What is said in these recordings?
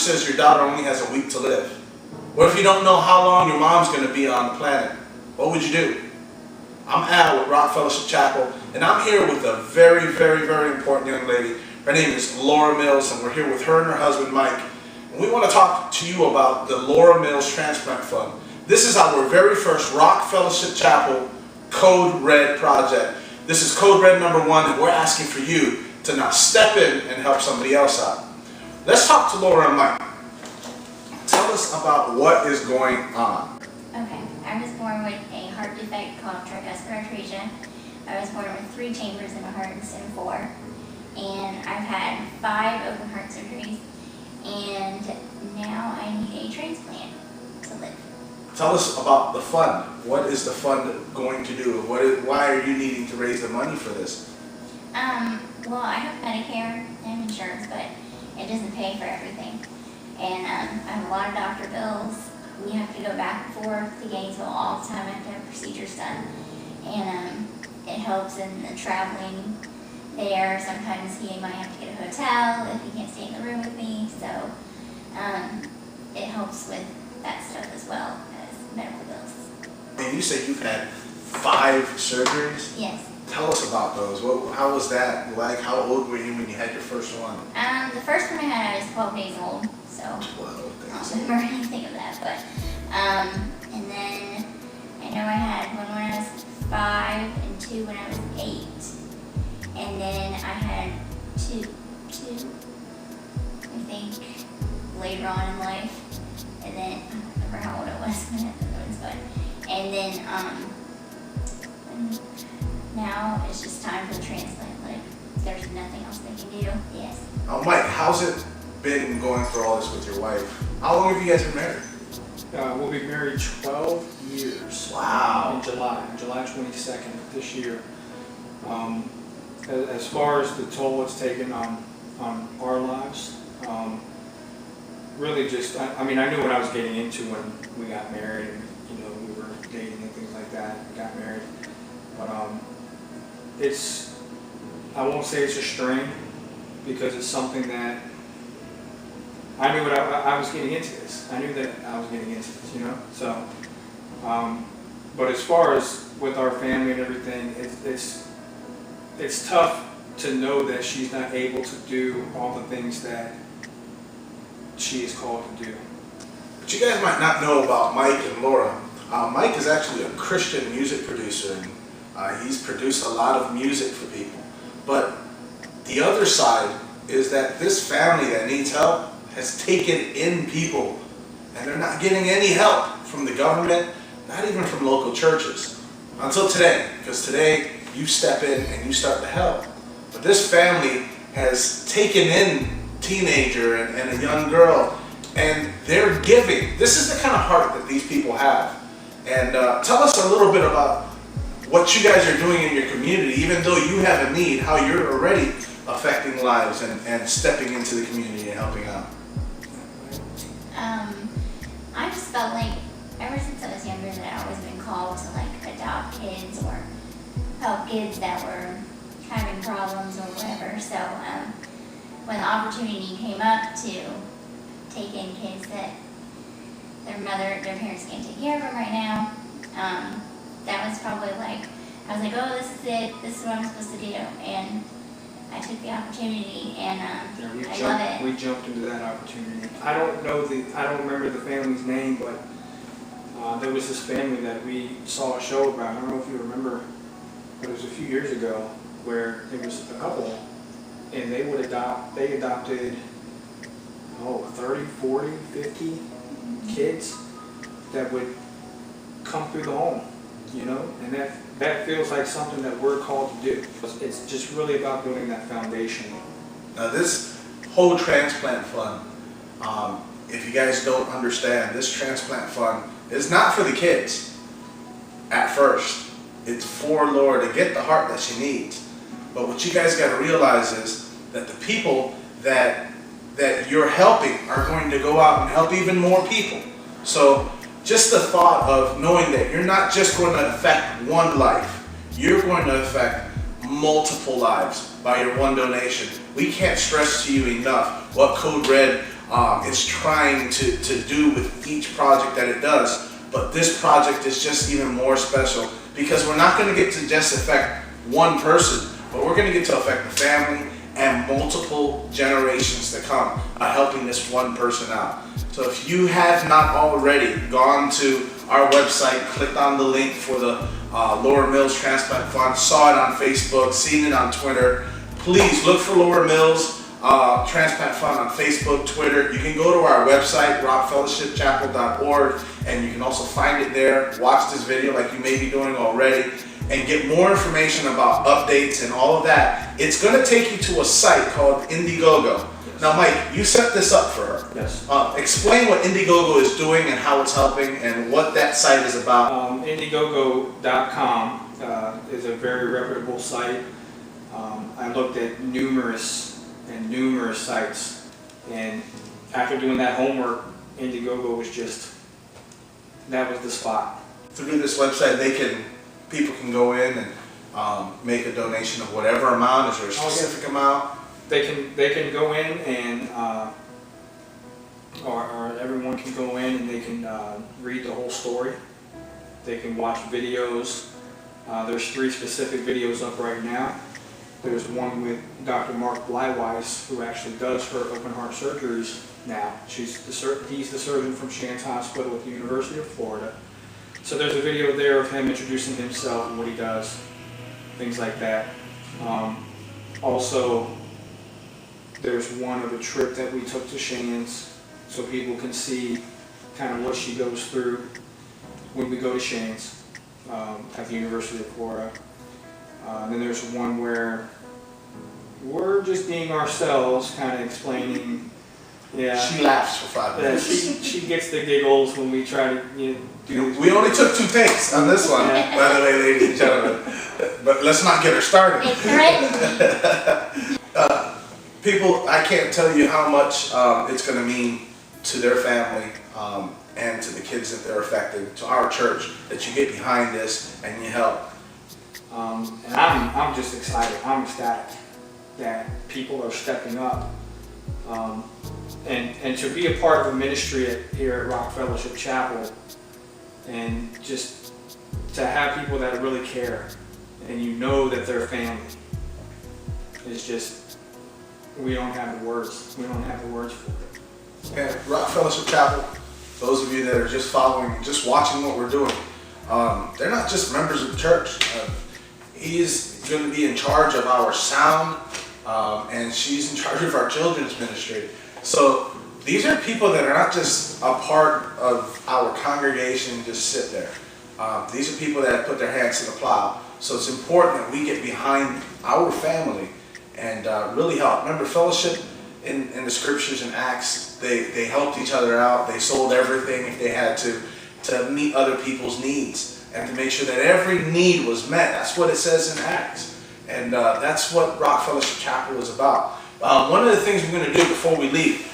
says your daughter only has a week to live? What if you don't know how long your mom's going to be on the planet? What would you do? I'm Al with Rock Fellowship Chapel, and I'm here with a very, very, very important young lady. Her name is Lora Mills, and we're here with her and her husband, Mike. And we want to talk to you about the Lora Mills Transplant Fund. This is our very first Rock Fellowship Chapel Code Red project. This is Code Red number 1, and we're asking for you to now step in and help somebody else out. Let's talk to Lora and Mike. Tell us about what is going on. Okay, I was born with a heart defect called tricuspid atresia. I was born with 3 chambers in my heart instead of 4. And I've had 5 open heart surgeries. And now I need a transplant to live. Tell us about the fund. What is the fund going to do? Why are you needing to raise the money for this? Well, I have Medicare and insurance, but it doesn't pay for everything. And I have a lot of doctor bills. We have to go back and forth to Gainesville all the time. I have to have procedures done. And it helps in the traveling there. Sometimes he might have to get a hotel if he can't stay in the room with me. So it helps with that stuff as well as medical bills. And you say you've had 5 surgeries? Yes. Tell us about those. How was that like? How old were you when you had your first one? The first one I had, I was 12 days old. So 12 I days don't remember anything of that. But and then I know I had one when I was 5 and 2 when I was 8. And then I had two, I think, later on in life. And then, I don't remember how old I was when I had those, but, and then, now it's just time for the transplant. Like, there's nothing else they can do. Yes. Mike, how's it been going through all this with your wife? How long have you guys been married? We'll be married 12 years. Wow. In July 22nd this year. As far as the toll it's taken on our lives, really just, I mean, I knew what I was getting into when we got married, and we were dating and things like that. We got married, but I won't say it's a strain, because it's something that I knew what I was getting into this. I knew that I was getting into this, So, but as far as with our family and everything, it's tough to know that she's not able to do all the things that she is called to do. But you guys might not know about Mike and Lora. Mike is actually a Christian music producer, and he's produced a lot of music for people. But the other side is that this family that needs help has taken in people, and they're not getting any help from the government, not even from local churches, until today, because today you step in and you start to help. But this family has taken in a teenager and a young girl, and they're giving. This is the kind of heart that these people have. And tell us a little bit about what you guys are doing in your community, even though you have a need, how you're already affecting lives and stepping into the community and helping out. I just felt like ever since I was younger that I've always been called to like adopt kids or help kids that were having problems or whatever. So when the opportunity came up to take in kids that their parents can't take care of them right now, that was probably like, I was like, oh, this is it, this is what I'm supposed to do, and I took the opportunity, and I love it. We jumped into that opportunity. I don't remember the family's name, but there was this family that we saw a show about. I don't know if you remember, but it was a few years ago where it was a couple, and they adopted 30, 40, 50 kids that would come through the home, and that feels like something that we're called to do. It's just really about building that foundation. Now this whole transplant fund, if you guys don't understand, this transplant fund is not for the kids at first. It's for Lora to get the heart that she needs. But what you guys got to realize is that the people that you're helping are going to go out and help even more people. So just the thought of knowing that you're not just going to affect one life, you're going to affect multiple lives by your one donation. We can't stress to you enough what Code Red is trying to do with each project that it does. But this project is just even more special because we're not going to get to just affect one person, but we're going to get to affect the family and multiple generations to come by helping this one person out. So if you have not already gone to our website, clicked on the link for the Lora Mills Transplant Fund, saw it on Facebook, seen it on Twitter, please look for Lora Mills Transplant Fund on Facebook, Twitter. You can go to our website, rockfellowshipchapel.org, and you can also find it there. Watch this video like you may be doing already and get more information about updates and all of that. It's going to take you to a site called Indiegogo. Now, Mike, you set this up for her. Yes. Explain what Indiegogo is doing and how it's helping and what that site is about. Indiegogo.com is a very reputable site. I looked at numerous sites, and after doing that homework, Indiegogo was that was the spot. Through this website, people can go in and make a donation of whatever amount. Is there a specific amount? They can go in and or everyone can go in and they can read the whole story. They can watch videos. There's 3 specific videos up right now. There's one with Dr. Mark Blywise, who actually does her open heart surgeries now. He's the surgeon from Shands Hospital at the University of Florida. So there's a video there of him introducing himself and what he does, things like that. Also, there's one of a trip that we took to Shands, so people can see kind of what she goes through when we go to Shands at the University of Florida. Then there's one where we're just being ourselves, kind of explaining. Yeah, she laughs for 5 minutes. She gets the giggles when we try to do. We only took 2 takes on this one, by the way, ladies and gentlemen. But let's not get her started. They threatened. People, I can't tell you how much it's going to mean to their family and to the kids that they're affecting, to our church, that you get behind this and you help. And I'm just excited. I'm ecstatic that people are stepping up. And to be a part of a ministry here at Rock Fellowship Chapel, and just to have people that really care, and you know that they're family, it's just, we don't have the words. We don't have the words for it. And Rock Fellowship Chapel, those of you that are just following, just watching what we're doing, they're not just members of the church. He's going to be in charge of our sound, and she's in charge of our children's ministry. So these are people that are not just a part of our congregation, just sit there. These are people that have put their hands to the plow. So it's important that we get behind our family and really help. Remember, fellowship in the scriptures in Acts, they helped each other out. They sold everything if they had to meet other people's needs and to make sure that every need was met. That's what it says in Acts. And that's what Rock Fellowship Chapel is about. One of the things we're going to do before we leave,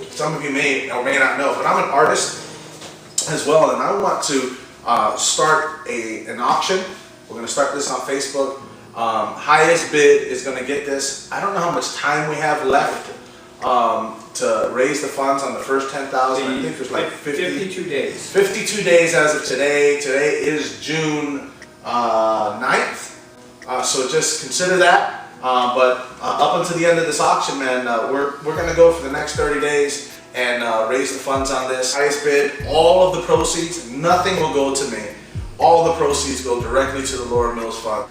some of you may or may not know, but I'm an artist as well, and I want to start an auction. We're going to start this on Facebook. Highest bid is going to get this. I don't know how much time we have left to raise the funds on the first 10,000. I think there's like 52 days. 52 days as of today. Today is June 9th. So just consider that. But up until the end of this auction, man, we're going to go for the next 30 days and raise the funds on this. Highest bid, all of the proceeds, nothing will go to me. All the proceeds go directly to the Lora Mills Fund.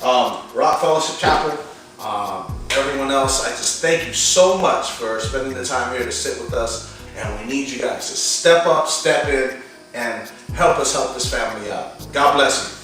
Rock Fellowship Chapel, everyone else, I just thank you so much for spending the time here to sit with us. And we need you guys to step up, step in, and help us help this family out. God bless you.